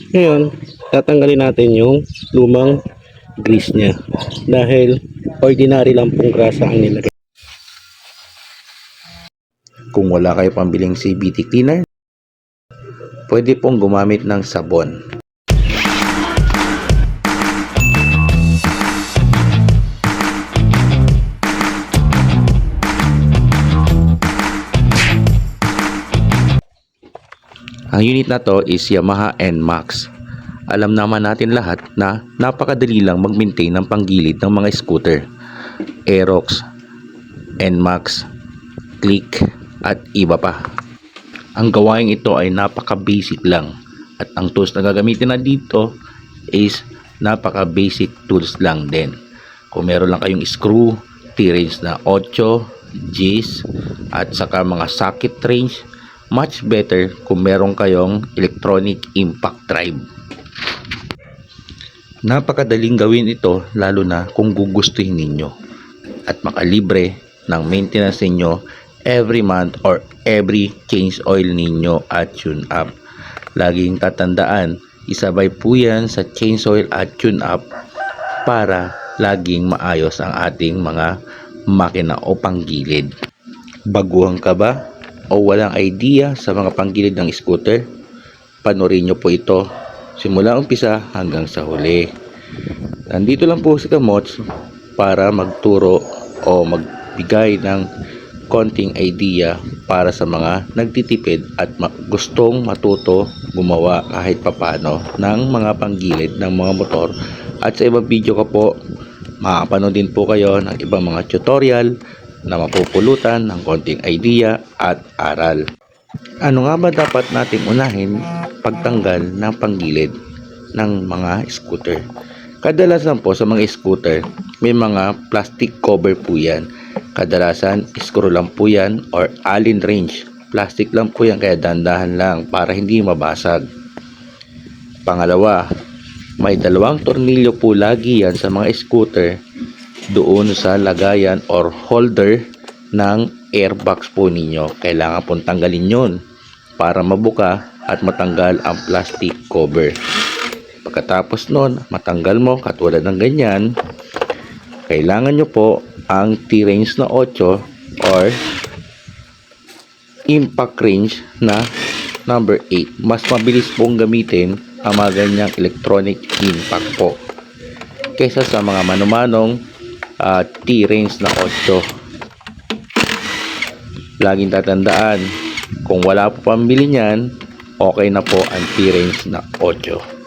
Ngayon, tatanggalin natin yung lumang grease niya dahil ordinary lang pong grasa ang nilagay. Kung wala kayo pambiling CVT cleaner, pwede pong gumamit ng sabon. Ang unit na to is Yamaha NMAX. Alam naman natin lahat na napakadali lang mag-maintain ng panggilid ng mga scooter. Aerox, NMAX, Click at iba pa. Ang gawain ito ay napaka-basic lang at ang tools na gagamitin na dito is napaka-basic tools lang din. Kung meron lang kayong screw, T-range na 8, G's at saka mga socket range, much better kung meron kayong electronic impact drive. Napakadaling gawin ito lalo na kung gugustuhin ninyo at makalibre ng maintenance ninyo every month or every change oil ninyo at tune up. Laging tatandaan, isabay po yan sa change oil at tune up para laging maayos ang ating mga makina o panggilid. Baguhan ka ba o walang idea sa mga panggilid ng scooter? Panoorin nyo po ito simula umpisa hanggang sa huli. Nandito lang po si Kamots para magturo o magbigay ng konting idea para sa mga nagtitipid at gustong matuto gumawa kahit papano ng mga panggilid ng mga motor. At sa ibang video ko po, makakapanood din po kayo ng ibang mga tutorial na mapupulutan ng konting idea at aral. Ano nga ba dapat nating unahin pagtanggal ng panggilid ng mga scooter? Kadalasan po sa mga scooter, may mga plastic cover po yan. Kadalasan, screw lang po yan or allen wrench. Plastic lang po yan kaya dandahan lang para hindi mabasag. Pangalawa, may dalawang tornilyo po lagi yan sa mga scooter doon sa lagayan or holder ng airbox po ninyo. Kailangan pong tanggalin yun para mabuka at matanggal ang plastic cover. Pagkatapos nun, matanggal mo katulad ng ganyan, kailangan nyo po ang T-range na 8 or impact range na number 8. Mas mabilis pong gamitin ang mga ganyang electronic impact po kaysa sa mga manumanong T-range na 8. Laging tatandaan, kung wala po pambili niyan, okay na po ang T-range na 8.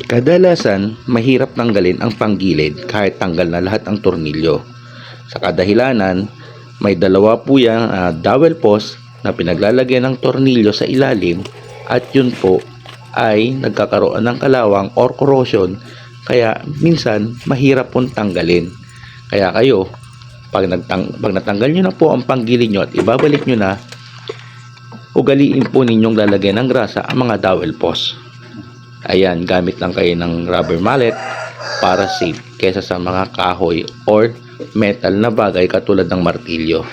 Kadalasan, mahirap tanggalin ang panggilid kahit tanggal na lahat ang tornilyo. Sa kadahilanan, may dalawa po yan dowel post na pinaglalagyan ng tornilyo sa ilalim at yun po ay nagkakaroon ng kalawang or corrosion kaya minsan mahirap pong tanggalin. Kaya kayo, pag natanggal nyo na po ang panggilid nyo at ibabalik nyo na, ugaliin po ninyong lalagyan ng grasa ang mga dowel post. Ayan, gamit lang kayo ng rubber mallet para safe kesa sa mga kahoy or metal na bagay katulad ng martilyo.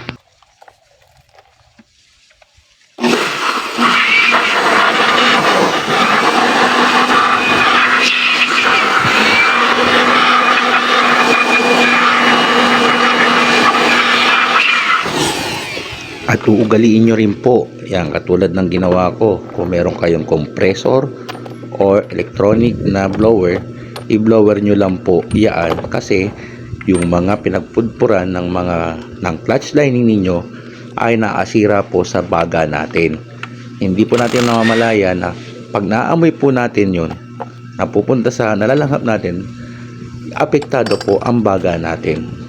At uugaliin nyo rin po, yan katulad ng ginawa ko, kung meron kayong compressor or electronic na blower, i-blower nyo lang po yan kasi yung mga pinagpudpuran ng clutch lining ninyo ay naasira po sa baga natin. Hindi po natin namamalaya na pag naamoy po natin yun, napupunta sa nalalanghap natin, apektado po ang baga natin.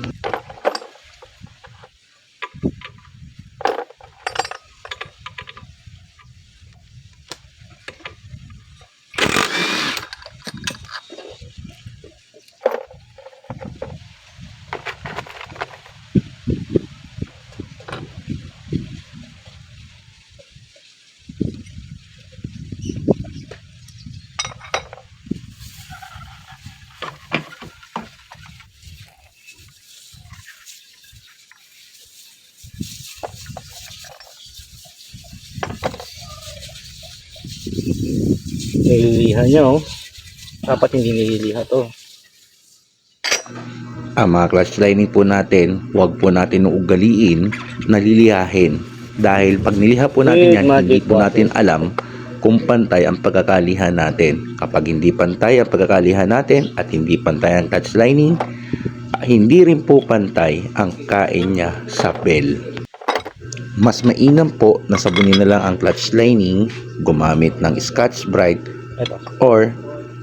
nililiha niya, oh. Dapat hindi nililiha to. Ang mga clutch lining po natin, huwag po natin ugaliin na lilihahin. Dahil pag niliha po natin yan, hindi po natin alam kung pantay ang pagkakalihan natin. Kapag hindi pantay ang pagkakalihan natin at hindi pantay ang clutch lining, hindi rin po pantay ang kain niya sa bell. Mas mainam po na sabunin na lang ang clutch lining, gumamit ng Scotch-Brite Ito. or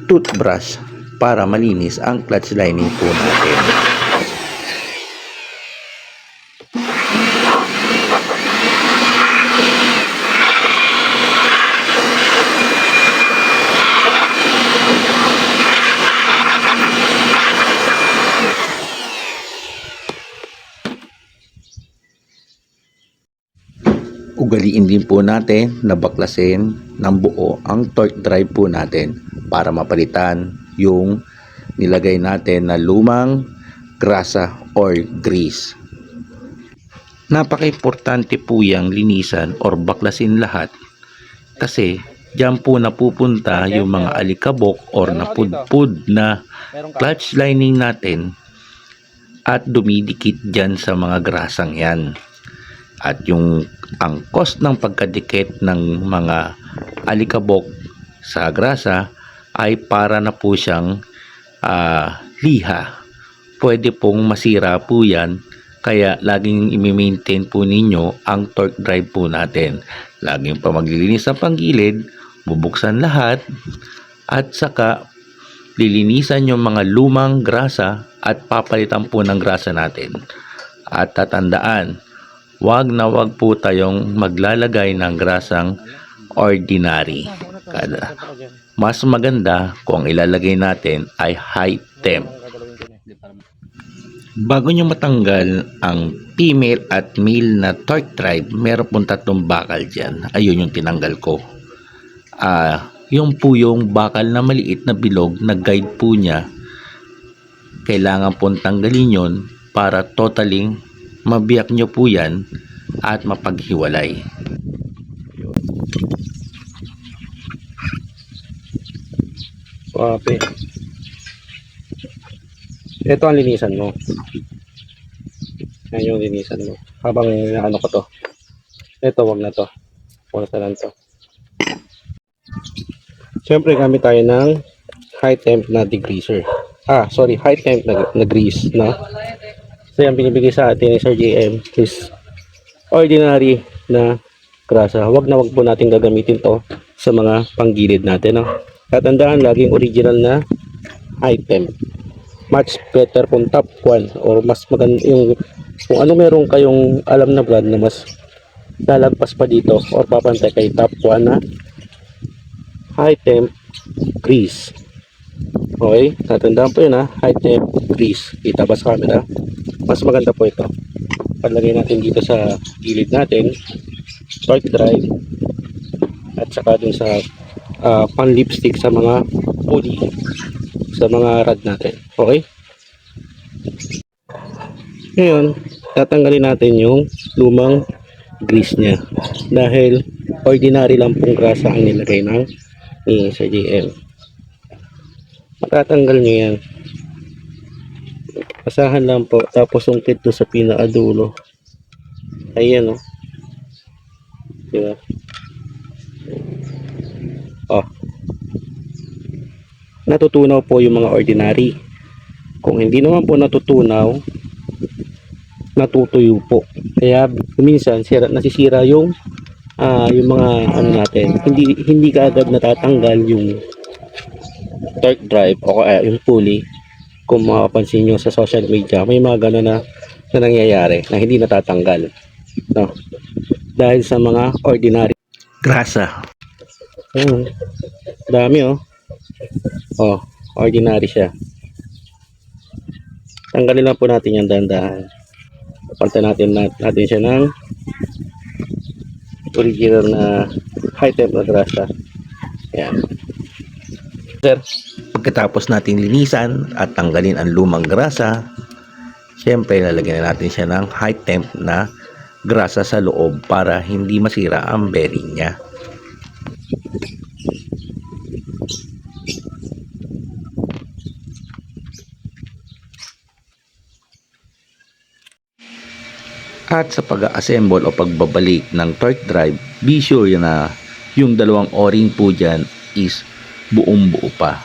toothbrush para malinis ang clutch lining po natin. Ugaliin din po natin na baklasin ng buo ang torque drive po natin para mapalitan yung nilagay natin na lumang grasa or grease. Napaka-importante po yung linisan or baklasin lahat kasi diyan po napupunta yung mga alikabok or napudpud na clutch lining natin at dumidikit dyan sa mga grasang yan. At ang cost ng pagkadikit ng mga alikabok sa grasa ay para na po siyang liha. Pwede pong masira po yan, kaya laging i-maintain po ninyo ang torque drive po natin. Laging pa maglilinis ng panggilid, bubuksan lahat, at saka lilinisan yung mga lumang grasa at papalitan po ng grasa natin. At tatandaan, wag na wag po tayong maglalagay ng grasang ordinary. Mas maganda kung ilalagay natin ay high temp. Bago nyo matanggal ang female at male na torque drive, meron pong tatlong bakal dyan. Ayun yung tinanggal ko. Yung po yung bakal na maliit na bilog na guide po niya, kailangan pong tanggalin yun para totaling mabiyak nyo po yan at mapaghiwalay. Swabe. Ito ang linisan mo. Yan yung linisan mo. Habang ano ko to. Ito, wag na to. Wag na lang to. Siyempre, gamit tayo ng high temp na degreaser. High temp na grease, no? So, yung binibigay sa atin ni Sir JM is ordinary na grasa. Wag na wag po natin gagamitin to sa mga panggilid natin, no? Tatandaan, laging original na high temp. Much better kung top 1 or mas maganda yung kung ano meron kayong alam na brand na mas lalagpas pa dito or papantay kay top 1 na high temp grease. Okay, tatandaan po yun, high temp grease. Kita ba sa camera? Mas maganda po ito. Paglagay natin dito sa gilid natin, torque drive, at saka dun sa pan lipstick sa mga pulley, sa mga rod natin. Okay? Ngayon, tatanggalin natin yung lumang grease niya dahil ordinary lang pong grasa ang nilagay ni Sir JM. Matatanggal nyo yan. Pasahan lang po, tapos ungkit to sa pinakadulo. Ayan, diba? Natutunaw po yung mga ordinary. Kung hindi naman po natutunaw, natutuyo po. Kaya minsan nasisira yung mga ano natin. Hindi kaagad natatanggal yung torque drive o yung pulley. Kung mapapansin nyo sa social media, may mga gano'n na nangyayari na hindi natatanggal, no? Dahil sa mga ordinary Grasa. dami, ordinary siya. Tanggalin lang po natin yan dahan-dahan. Palitan natin siya ng original na high temp na grasa. Yan. Sir, Pagkatapos natin linisan at tanggalin ang lumang grasa, syempre lalagyan na natin siya ng high temp na grasa sa loob para hindi masira ang bearing niya. At sa pag-assemble o pagbabalik ng torque drive, be sure na yung dalawang o-ring po dyan is buong buo pa.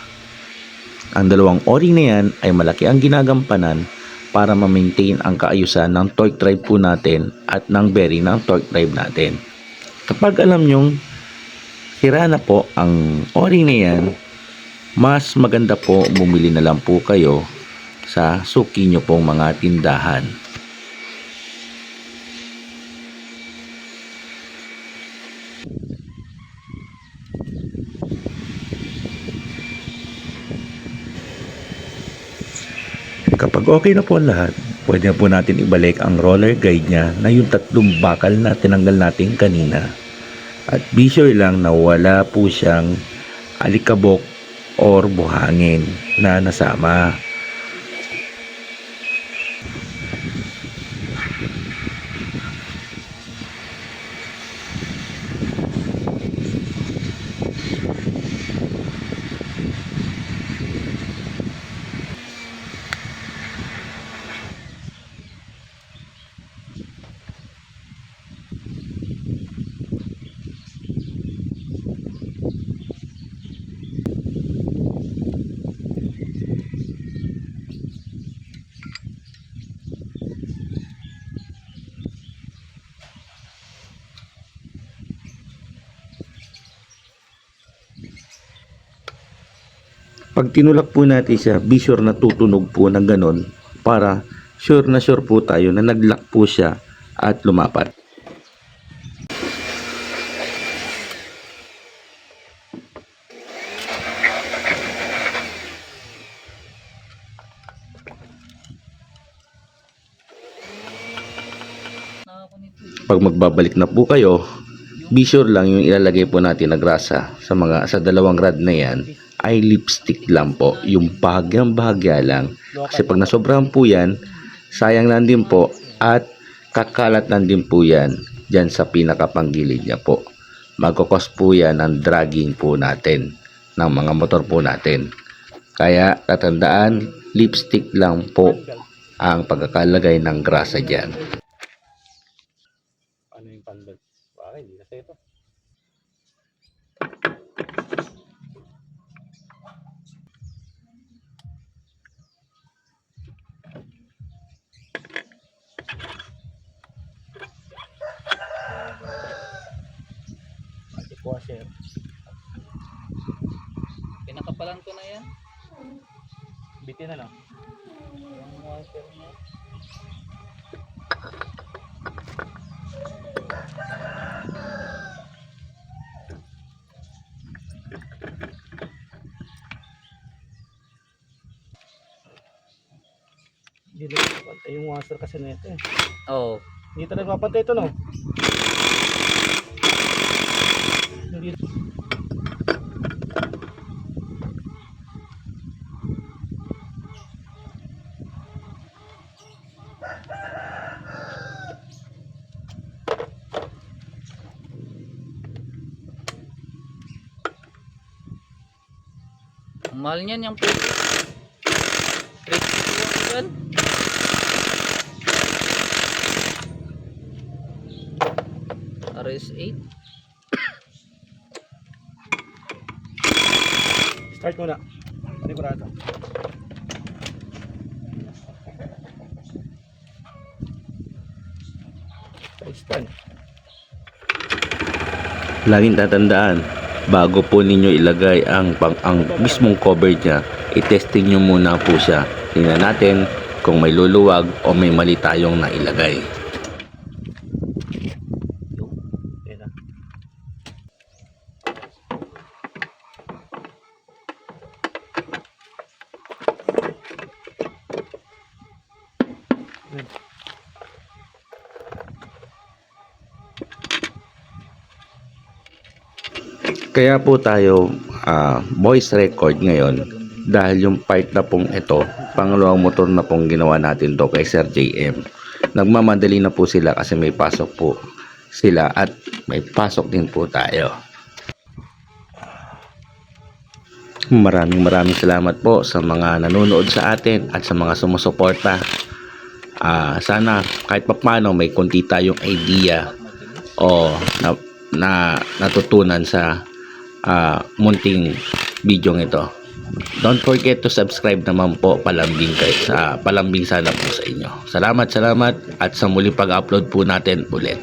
Ang dalawang o-ring na yan ay malaki ang ginagampanan para ma-maintain ang kaayusan ng torque drive po natin at ng bearing ng torque drive natin. Kapag alam nyong sira na po ang o-ring na yan, mas maganda po bumili na lang po kayo sa suki nyo pong mga tindahan. Kapag okay na po ang lahat, pwede na po natin ibalik ang roller guide niya na yung tatlong bakal na tinanggal natin kanina. At be sure lang na wala po siyang alikabok or buhangin na nasama. Pag tinulak po natin siya, be sure na tutunog po ng ganon para sure na sure po tayo na nag-lock po siya at lumapat. Pag magbabalik na po kayo, be sure lang yung ilalagay po natin na grasa sa dalawang rod na yan ay lipstick lang po, yung bahagyang-bahagya lang. Kasi pag nasobrahan po yan, sayang lang din po at kakalat lang din po yan dyan sa pinakapanggilid niya po. Magkakos po yan ang dragging po natin ng mga motor po natin. Kaya tatandaan, lipstick lang po ang pagkakalagay ng grasa dyan. Ano yung panbag? Bakit? Hindi na sa ito. Washer. Pinakapalan ko na yan. Bitin na lang. Yung washer niya. Hindi na nagpapantay yung washer kasi na ito eh. Oo. Hindi talaga nagpapantay ito, no? Hindi. Ang mahal niyan yung presyo. 350 lang yan. RS8. Start muna. Panigurado. Stand. Laging tatandaan, bago po ninyo ilagay ang mismong cover niya, i-testing nyo muna po siya. Tingnan natin kung may luluwag o may mali tayong nailagay. Yan na. Kaya po tayo voice record ngayon dahil yung part na pong ito, pangalawang motor na pong ginawa natin to kay Sir JM. Nagmamadali na po sila kasi may pasok po sila at may pasok din po tayo. Maraming salamat po sa mga nanonood sa atin at sa mga sumusuporta. Sana kahit papaano may konti tayong idea o na natutunan sa munting video ito. Don't forget to subscribe naman po, palambing sana po sa inyo. Salamat at sa muling pag-upload po natin ulit.